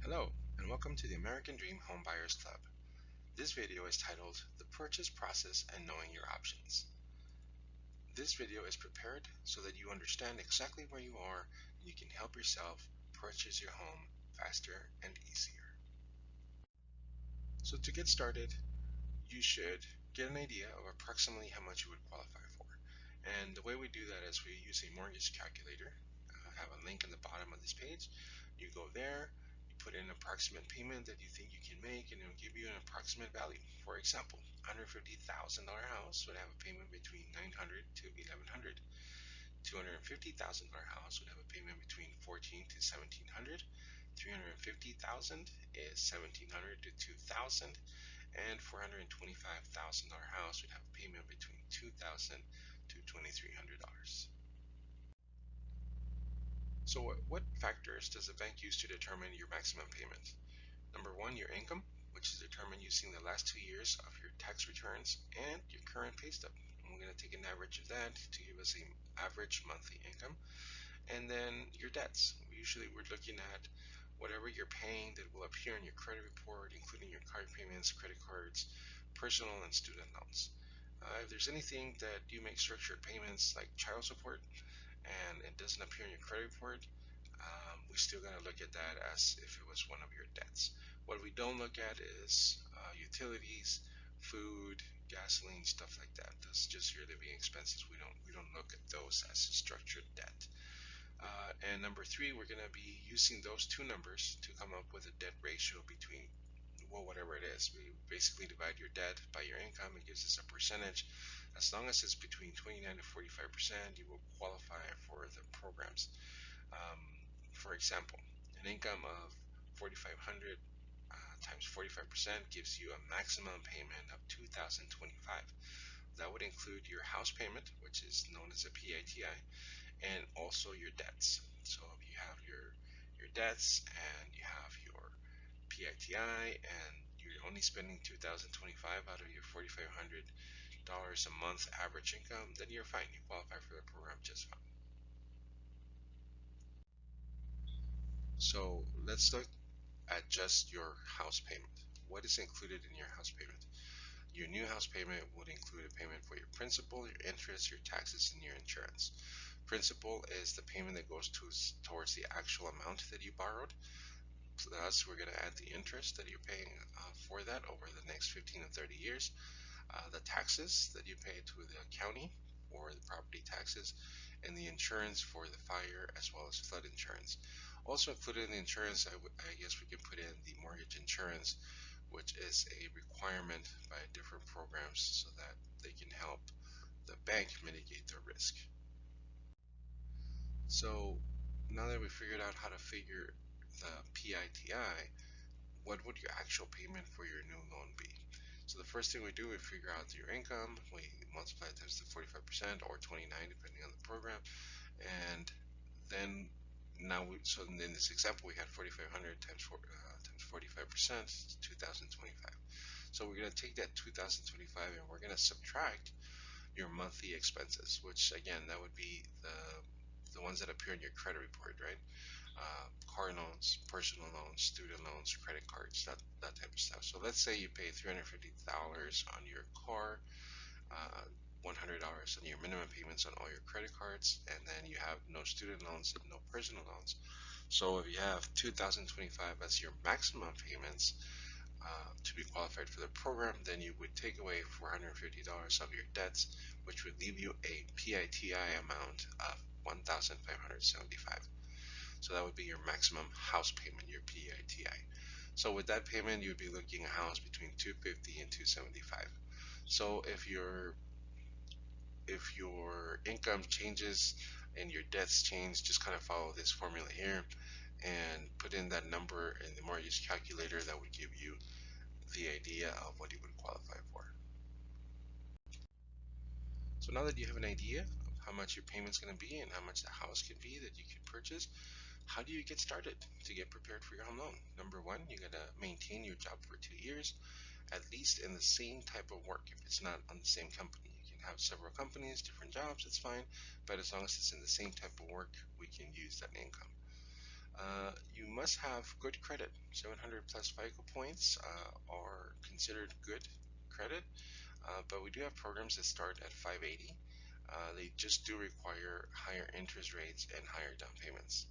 Hello, and welcome to the American Dream Home Buyers Club. This video is titled The Purchase Process and Knowing Your Options. This video is prepared so that you understand exactly where you are and you can help yourself purchase your home faster and easier. So to get started, you should get an idea of approximately how much you would qualify for. And the way we do that is we use a mortgage calculator. I have a link in the bottom of this page. You go there, put in an approximate payment that you think you can make, and it'll give you an approximate value. For example, $150,000 house would have a payment between $900 to $1,100. $250,000 house would have a payment between $1,400 to $1,700. $350,000 is $1,700 to $2,000, and $425,000 house would have a payment between $2,000 to $2,300. So what factors does the bank use to determine your maximum payment? Number one, your income, which is determined using the last 2 years of your tax returns and your current pay stub. And we're going to take an average of that to give us an average monthly income. And then your debts. We're looking at whatever you're paying that will appear in your credit report, including your card payments, credit cards, personal and student loans. If there's anything that you make structured payments like child support and it doesn't appear in your credit report, we still gotta look at that as if it was one of your debts. What we don't look at is utilities, food, gasoline, stuff like that. That's just your living expenses. We don't look at those as a structured debt. And number three, we're gonna be using those two numbers to come up with a debt ratio between, well, whatever it is. We basically divide your debt by your income. It gives us a percentage. As long as it's between 29 to 45%, you will qualify for the programs. For example, an income of 4,500 times 45% gives you a maximum payment of 2,025. That would include your house payment, which is known as a PITI, and also your debts. So if you have your debts and you have your PITI and you're only spending 2,025 out of your $4,500 a month average income, then you're fine. You qualify for the program just fine. So let's look at just your house payment. What is included in your house payment? Your new house payment would include a payment for your principal, your interest, your taxes, and your insurance. Principal is the payment that goes towards the actual amount that you borrowed. Plus, we're going to add the interest that you're paying for that over the next 15 to 30 years. The taxes that you pay to the county for the property taxes, and the insurance for the fire as well as flood insurance. Also included in the insurance, I guess we can put in the mortgage insurance, which is a requirement by different programs so that they can help the bank mitigate their risk. So now that we figured out how to figure the PITI, what would your actual payment for your new loan be? So the first thing we do, we figure out your income, we multiply it times the 45% or 29 depending on the program, and then so in this example we had 4,500 times 45%, 2,025. So we're going to take that 2,025 and we're going to subtract your monthly expenses, which again, that would be the ones that appear in your credit report, right? Car loans, personal loans, student loans, credit cards, that type of stuff. So let's say you pay $350 on your car, $100 on your minimum payments on all your credit cards, and then you have no student loans and no personal loans. So if you have 2,025 as your maximum payments to be qualified for the program, then you would take away $450 of your debts, which would leave you a PITI amount of $1,575. So that would be your maximum house payment, your PITI. So with that payment, you would be looking at a house between $250 and $275. So if your income changes and your debts change, just kind of follow this formula here and put in that number in the mortgage calculator. That would give you the idea of what you would qualify for. So now that you have an idea of how much your payment's going to be and how much the house can be that you can purchase, how do you get started to get prepared for your home loan? Number one, you gotta maintain your job for 2 years, at least in the same type of work. If it's not on the same company, you can have several companies, different jobs, it's fine. But as long as it's in the same type of work, we can use that income. You must have good credit. 700 plus FICO points are considered good credit, but we do have programs that start at 580. They just do require higher interest rates and higher down payments.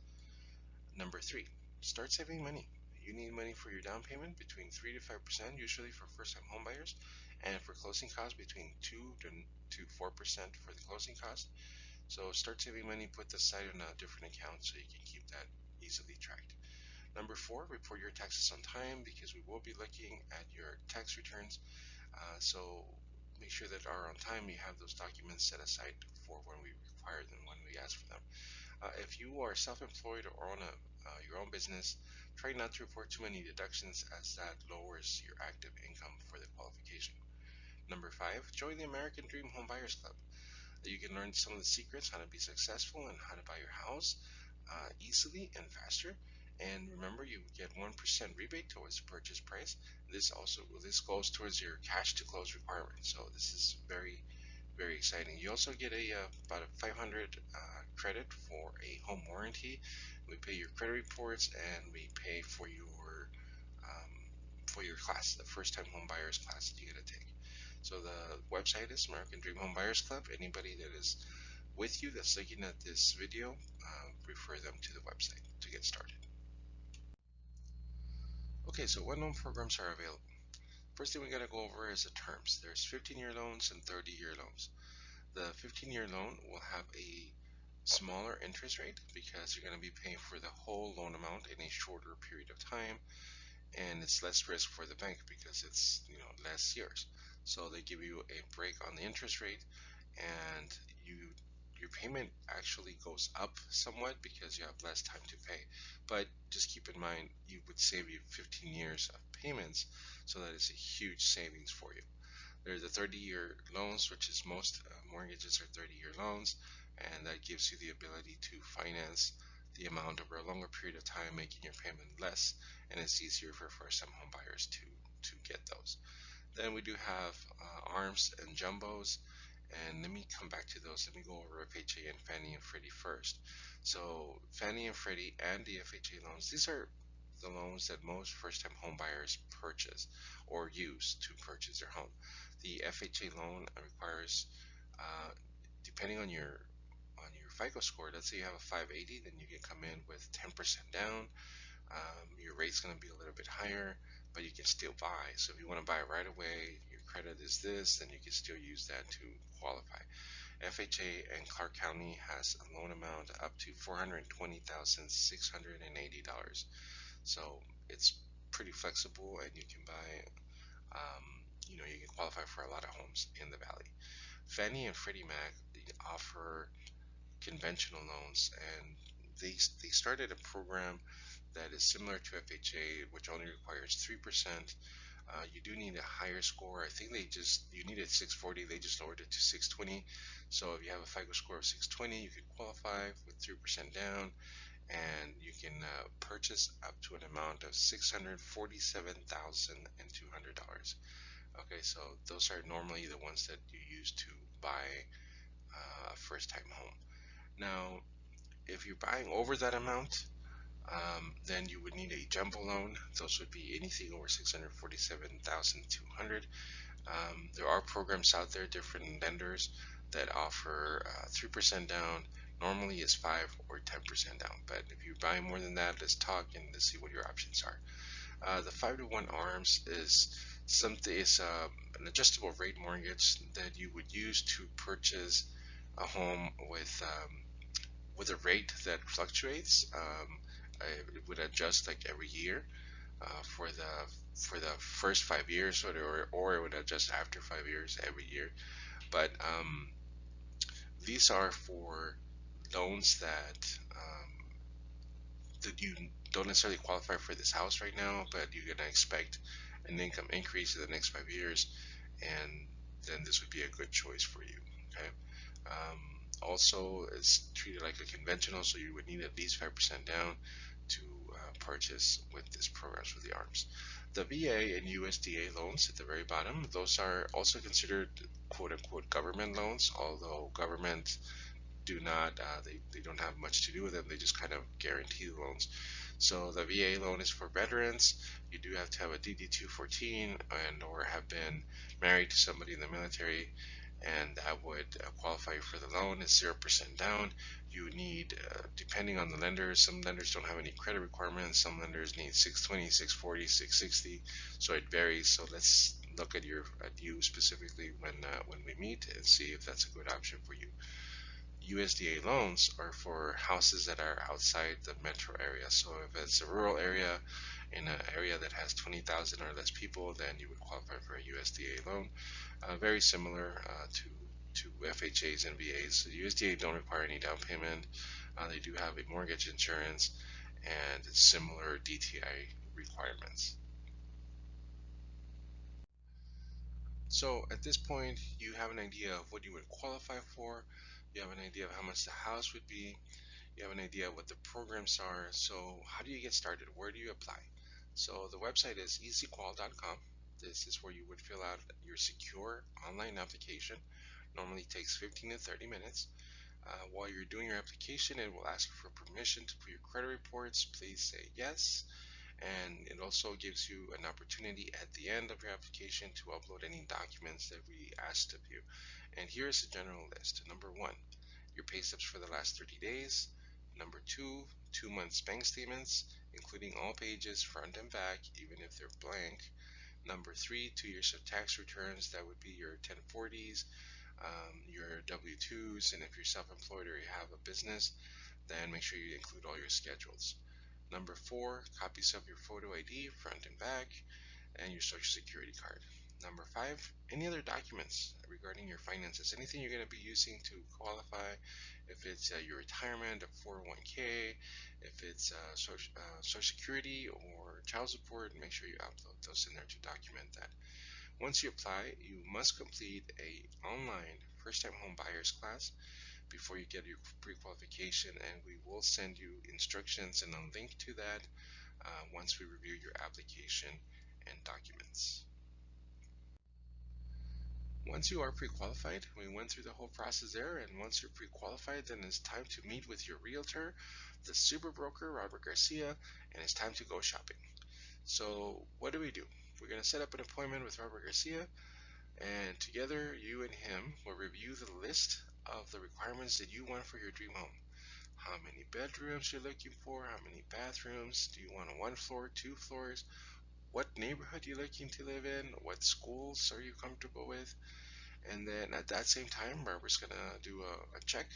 Number three, start saving money. You need money for your down payment between 3 to 5%, usually for first-time homebuyers, and for closing costs between 2 to 4% for the closing cost. So start saving money, put this aside in a different account so you can keep that easily tracked. Number four, report your taxes on time because we will be looking at your tax returns. So make sure that are on time. You have those documents set aside for when we require them, when we ask for them. If you are self-employed or own your own business, try not to report too many deductions as that lowers your active income for the qualification. Number five, join the American Dream Home Buyers Club. You can learn some of the secrets how to be successful and how to buy your house easily and faster. And remember, you get 1% rebate towards the purchase price. This goes towards your cash to close requirement. So this is very exciting. You also get about a 500 credit for a home warranty. We pay your credit reports and we pay for your class, the first time home buyers class that you get to take. So the website is American Dream Home Buyers Club. Anybody that is with you that's looking at this video, refer them to the website to get started. Okay, so what loan programs are available? First thing we got to go over is the terms. There's 15-year loans and 30-year loans. The 15-year loan will have a smaller interest rate because you're going to be paying for the whole loan amount in a shorter period of time, and it's less risk for the bank because it's less years. So they give you a break on the interest rate, and your payment actually goes up somewhat because you have less time to pay. But just keep in mind, you would save you 15 years of payments, so that is a huge savings for you. There's the 30-year loans, which is most mortgages are 30-year loans, and that gives you the ability to finance the amount over a longer period of time, making your payment less, and it's easier for first-time home buyers to get those. Then we do have ARMs and jumbos, and let me come back to those. Let me go over FHA and Fannie and Freddie first. So Fannie and Freddie and the FHA loans, these are the loans that most first-time home buyers purchase or use to purchase their home. The FHA loan requires, depending on your FICO score, let's say you have a 580, then you can come in with 10% down. Your rate's going to be a little bit higher, but you can still buy. So if you want to buy right away, your credit is this, then you can still use that to qualify. FHA and Clark County has a loan amount up to $420,680. So it's pretty flexible, and you can buy, you can qualify for a lot of homes in the valley. Fannie and Freddie Mac offer conventional loans, and they started a program that is similar to FHA, which only requires 3%. You do need a higher score. I think you needed 640, they just lowered it to 620. So if you have a FICO score of 620, you could qualify with 3% down, and you can purchase up to an amount of $647,200. Okay, so those are normally the ones that you use to buy a first-time home. Now, if you're buying over that amount, then you would need a jumbo loan. Those would be anything over $647,200. There are programs out there, different lenders that offer 3% down. Normally it's 5 or 10% down, but if you're buying more than that, let's talk and let's see what your options are. The 5-to-1 ARMs is an adjustable rate mortgage that you would use to purchase a home with a rate that fluctuates. It would adjust like every year for the first 5 years, or it would adjust after 5 years every year. But these are for loans that you don't necessarily qualify for this house right now, but you're going to expect an income increase in the next 5 years, and then this would be a good choice for you. Okay. Also, it's treated like a conventional, so you would need at least 5% down to purchase with this program with the ARMs. The VA and USDA loans at the very bottom, those are also considered quote-unquote government loans, although government do not, they don't have much to do with them. They just kind of guarantee the loans. So the VA loan is for veterans. You do have to have a DD-214 and or have been married to somebody in the military, and that would qualify you for the loan. It's 0% down. You need, depending on the lender, some lenders don't have any credit requirements. Some lenders need 620, 640, 660. So it varies. So let's look at you specifically when we meet and see if that's a good option for you. USDA loans are for houses that are outside the metro area. So if it's a rural area in an area that has 20,000 or less people, then you would qualify for a USDA loan. Very similar to FHAs and VAs. So USDA don't require any down payment. They do have a mortgage insurance and similar DTI requirements. So at this point, you have an idea of what you would qualify for. You have an idea of how much the house would be. You have an idea of what the programs are. So how do you get started? Where do you apply? So the website is easyqual.com. This is where you would fill out your secure online application. Normally takes 15 to 30 minutes. While you're doing your application, it will ask you for permission to put your credit reports. Please say yes. And it also gives you an opportunity at the end of your application to upload any documents that we asked of you. And here's a general list. Number 1, your pay stubs for the last 30 days. Number 2, 2 months bank statements, including all pages, front and back, even if they're blank. Number 3, 2 years of tax returns. That would be your 1040s, your W-2s, and if you're self-employed or you have a business, then make sure you include all your schedules. Number 4, copies of your photo ID, front and back, and your social security card. Number 5, any other documents regarding your finances, anything you're going to be using to qualify. If it's your retirement, a 401k, if it's social security or child support, make sure you upload those in there to document that. Once you apply, you must complete a online first-time home buyers class before you get your pre-qualification, and we will send you instructions and a link to that once we review your application and documents. Once you are pre-qualified, we went through the whole process there, and once you're pre-qualified, then it's time to meet with your realtor, the super broker, Robert Garcia, and it's time to go shopping. So what do? We're going to set up an appointment with Robert Garcia, and together you and him will review the list of the requirements that you want for your dream home. How many bedrooms you're looking for, how many bathrooms, do you want a 1 floor, 2 floors, what neighborhood you're looking to live in, what schools are you comfortable with, and then at that same time Robert's gonna do a check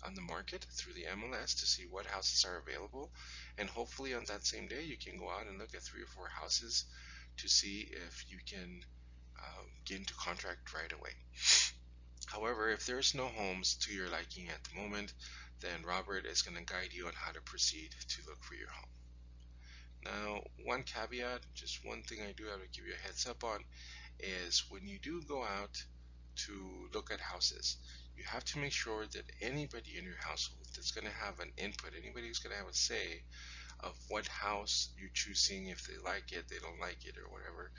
on the market through the MLS to see what houses are available, and hopefully on that same day you can go out and look at 3 or 4 houses to see if you can get into contract right away. However, if there's no homes to your liking at the moment, then Robert is going to guide you on how to proceed to look for your home. Now, one caveat, just one thing I do have to give you a heads up on, is when you do go out to look at houses, you have to make sure that anybody in your household that's going to have an input, anybody who's going to have a say of what house you're choosing, if they like it, they don't like it, or whatever,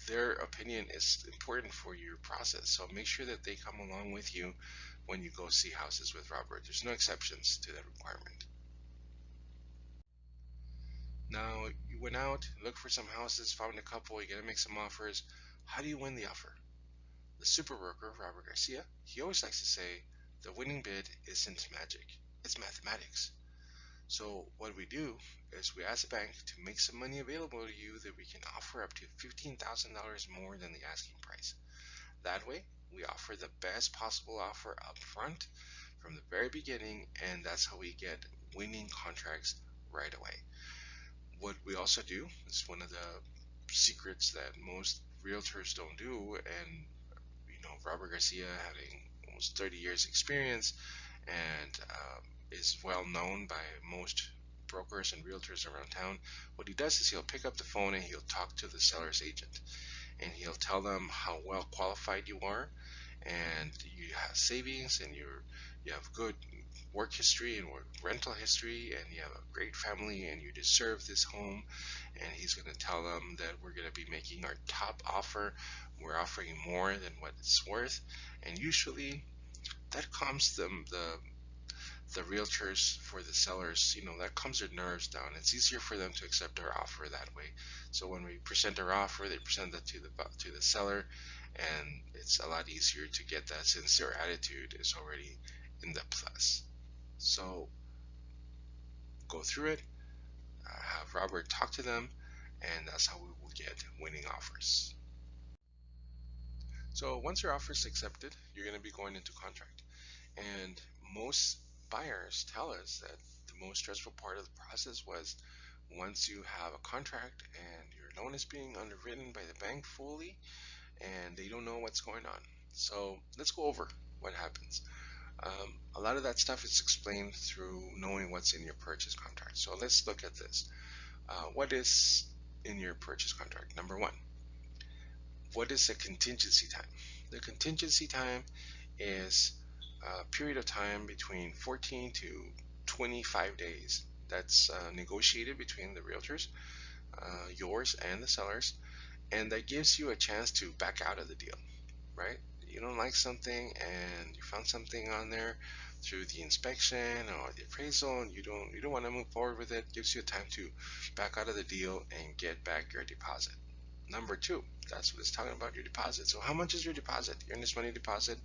their opinion is important for your process. So make sure that they come along with you when you go see houses with Robert. There's no exceptions to that requirement. Now, you went out, looked for some houses, found a couple, you're going to make some offers. How do you win the offer? The super broker, Robert Garcia, he always likes to say, the winning bid isn't magic, it's mathematics. So what we do is we ask the bank to make some money available to you that we can offer up to $15,000 more than the asking price. That way, we offer the best possible offer up front from the very beginning, and that's how we get winning contracts right away. What we also do is one of the secrets that most realtors don't do, and Robert Garcia having almost 30 years experience and is well known by most brokers and realtors around town, what he does is he'll pick up the phone and he'll talk to the seller's agent, and he'll tell them how well qualified you are, and you have savings, and you have good work history and rental history, and you have a great family, and you deserve this home. And he's going to tell them that we're going to be making our top offer, we're offering more than what it's worth, and usually that calms them, the realtors, for the sellers, that calms their nerves down. It's easier for them to accept our offer that way. So when we present our offer, they present that to the seller, and it's a lot easier to get that since their attitude is already in the plus. So go through it, have Robert talk to them, and that's how we will get winning offers. So once your offer is accepted, you're going to be going into contract. And most buyers tell us that the most stressful part of the process was once you have a contract and your loan is being underwritten by the bank fully and they don't know what's going on. So let's go over what happens. A lot of that stuff is explained through knowing what's in your purchase contract. So let's look at this. What is in your purchase contract? Number one, what is the contingency time? The contingency time is a period of time between 14 to 25 days that's negotiated between the realtors, yours and the sellers, and that gives you a chance to back out of the deal, right? You don't like something and you found something on there through the inspection or the appraisal, and you don't want to move forward with it. Gives you time to back out of the deal and get back your deposit. Number two, that's what it's talking about, your deposit. So how much is your deposit? Your earnest money deposit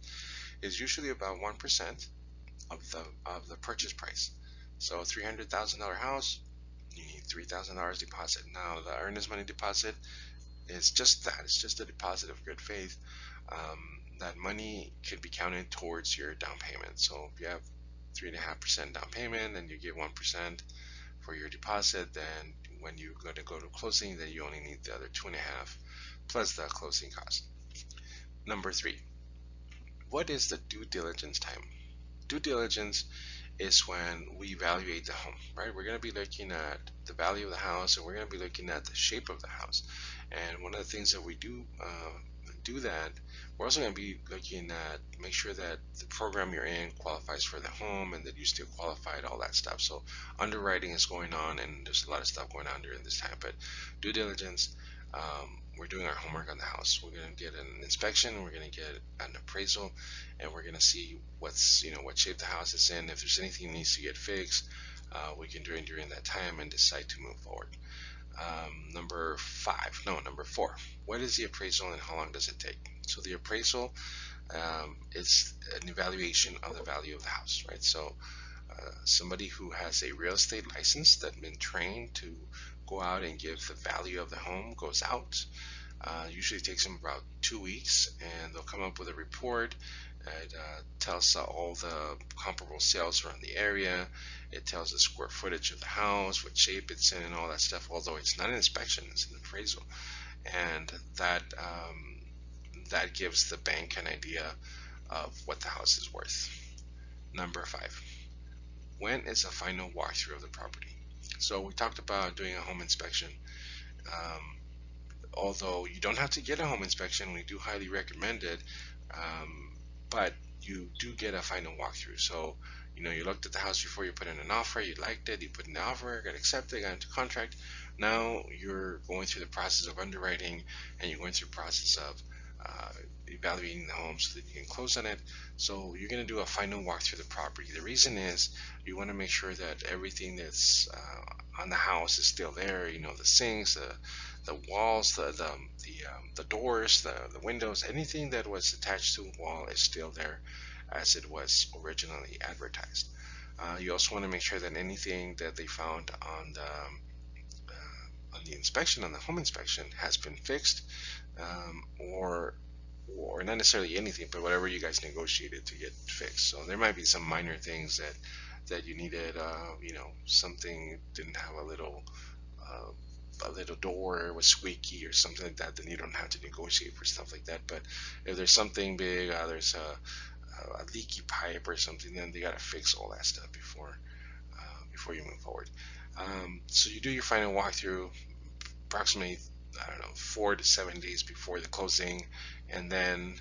is usually about 1% of the purchase price. So $300,000 house, you need $3,000 deposit. Now the earnest money deposit is just that. It's just a deposit of good faith. That money could be counted towards your down payment. So if you have 3.5% down payment and you give 1% for your deposit, then when you're going to go to closing, then you only need the other 2.5 plus the closing cost. Number three, what is the due diligence time? Due diligence is when we evaluate the home, right? We're going to be looking at the value of the house, and we're going to be looking at the shape of the house. And one of the things that we do that, we're also going to be looking at make sure that the program you're in qualifies for the home and that you still qualified, all that stuff. So underwriting is going on, and there's a lot of stuff going on during this time. But due diligence, we're doing our homework on the house. We're going to get an inspection, we're going to get an appraisal, and we're going to see what shape the house is in. If there's anything that needs to get fixed, we can do it during that time and decide to move forward. Number four, what is the appraisal and how long does it take? So the appraisal is an evaluation of the value of the house, right? So somebody who has a real estate license that's been trained to go out and give the value of the home goes out. Usually takes them about 2 weeks, and they'll come up with a report. It tells all the comparable sales around the area. It tells the square footage of the house, what shape it's in, and all that stuff. Although it's not an inspection, it's an appraisal, and that gives the bank an idea of what the house is worth. Number five, when is a final walkthrough of the property? So we talked about doing a home inspection. Although you don't have to get a home inspection, we do highly recommend it. But you do get a final walkthrough. So you looked at the house before you put in an offer, you liked it, you put in the offer, got accepted, got into contract. Now you're going through the process of underwriting, and you're going through the process of evaluating the home so that you can close on it. So you're going to do a final walk through the property. The reason is you want to make sure that everything that's on the house is still there. The sinks, the walls, the doors, the windows, anything that was attached to a wall is still there as it was originally advertised. You also want to make sure that anything that they found on the inspection, on the home inspection, has been fixed, or not necessarily anything, but whatever you guys negotiated to get fixed. So there might be some minor things that you needed. Something didn't have a little door was squeaky or something like that, then you don't have to negotiate for stuff like that. But if there's something big, there's a leaky pipe or something, then they gotta fix all that stuff before you move forward. So you do your final walkthrough approximately, I don't know, 4 to 7 days before the closing, and then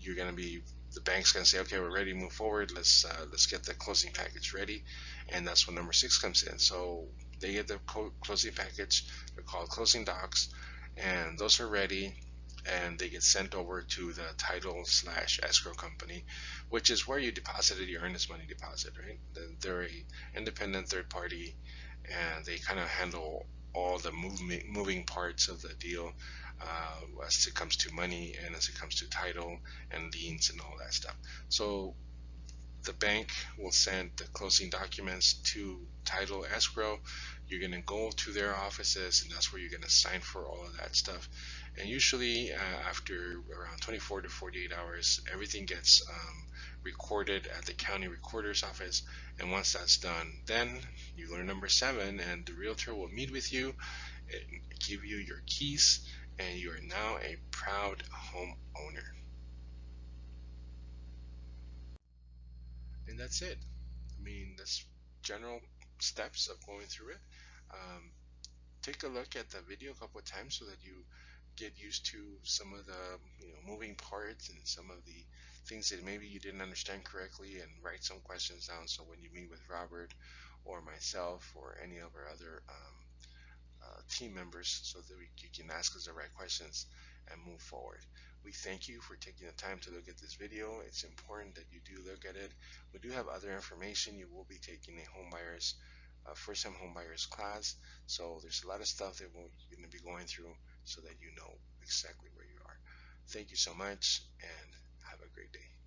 the bank's gonna say, okay, we're ready to move forward. Let's get the closing package ready, and that's when number 6 comes in. So they get the closing package. They're called closing docs, and those are ready. and they get sent over to the title slash escrow company, which is where you deposited your earnest money deposit, right? They're a independent third party, and they kind of handle all the moving parts of the deal, as it comes to money and as it comes to title and liens and all that stuff. So the bank will send the closing documents to title escrow. You're going to go to their offices, and that's where you're going to sign for all of that stuff. And usually, after around 24 to 48 hours, everything gets recorded at the county recorder's office. And once that's done, then you learn number 7, and the realtor will meet with you and give you your keys, and you are now a proud homeowner. And that's it. I mean, that's general steps of going through it. Um, Take a look at the video a couple of times so that you get used to some of the moving parts and some of the things that maybe you didn't understand correctly, and write some questions down so when you meet with Robert or myself or any of our other team members, so that you can ask us the right questions and move forward. We thank you for taking the time to look at this video. It's important that you do look at it. We do have other information. You will be taking a first-time homebuyers class, so there's a lot of stuff that you're going to be going through so that you know exactly where you are. Thank you so much, and have a great day.